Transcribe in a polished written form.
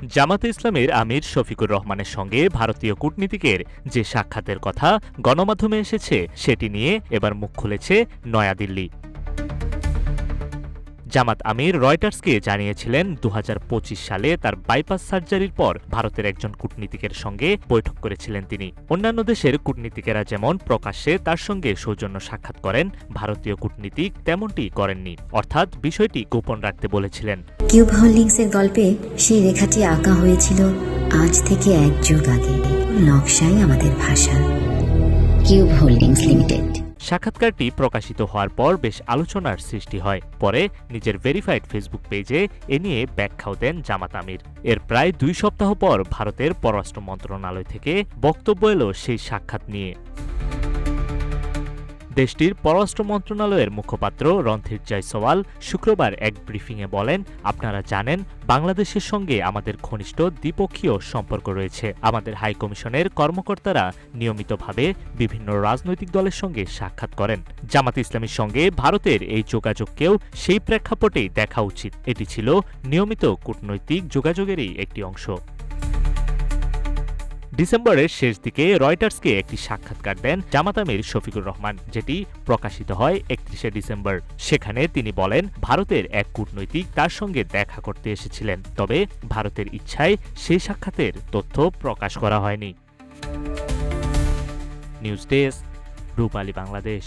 জামাতে ইসলামের আমির শফিকুর রহমানের সঙ্গে ভারতীয় কূটনীতিকের যে সাক্ষাতের কথা গণমাধ্যমে এসেছে সেটি নিয়ে এবার মুখ খুলেছে নয়াদিল্লি। জামাত আমির রয়টার্সকে জানিয়েছিলেন ২০২৫ সালে তার বাইপাস সার্জারির পর ভারতের একজন কূটনীতিকের সঙ্গে বৈঠক করেছিলেন তিনি। অন্যান্য দেশের কূটনীতিকেরা যেমন প্রকাশ্যে তার সঙ্গে সৌজন্য সাক্ষাৎ করেন, ভারতীয় কূটনীতিক তেমনটি করেননি, অর্থাৎ বিষয়টি গোপন রাখতে বলেছিলেন। কিউব হোল্ডিংসের গল্পে সেই রেখাটি আঁকা হয়েছিল আজ থেকে ১ যুগ আগে। নকশাই আমাদের ভাষা। Cube holdings limited. সাক্ষাৎকারটি প্রকাশিত হওয়ার পর বেশ আলোচনার সৃষ্টি হয়। পরে নিজের ভেরিফাইড ফেসবুক পেজে এ নিয়ে ব্যাখ্যাও দেন জামাত আমির। এর প্রায় ২ সপ্তাহ পর ভারতের পররাষ্ট্র মন্ত্রণালয় থেকে বক্তব্য এলো সেই সাক্ষাৎ নিয়ে। দেশটির পররাষ্ট্র মন্ত্রণালয়ের মুখপাত্র রণধীর জয়সওয়াল শুক্রবার এক ব্রিফিংয়ে বলেন, আপনারা জানেন বাংলাদেশের সঙ্গে আমাদের ঘনিষ্ঠ দ্বিপক্ষীয় সম্পর্ক রয়েছে। আমাদের হাইকমিশনের কর্মকর্তারা নিয়মিতভাবে বিভিন্ন রাজনৈতিক দলের সঙ্গে সাক্ষাৎ করেন। জামাত ইসলামীর সঙ্গে ভারতের এই যোগাযোগকেও সেই প্রেক্ষাপটেই দেখা উচিত। এটি ছিল নিয়মিত কূটনৈতিক যোগাযোগেরই একটি অংশ। ডিসেম্বরের শেষ দিকে রয়টার্সকে একটি সাক্ষাৎকার দেন জামাত আমির শফিকুর রহমান, যেটি প্রকাশিত হয় ৩১শে ডিসেম্বর। সেখানে তিনি বলেন, ভারতের এক কূটনৈতিক তার সঙ্গে দেখা করতে এসেছিলেন, তবে ভারতের ইচ্ছায় সেই সাক্ষাতের তথ্য প্রকাশ করা হয়নি। নিউজ ডেস্ক, রূপালী বাংলাদেশ।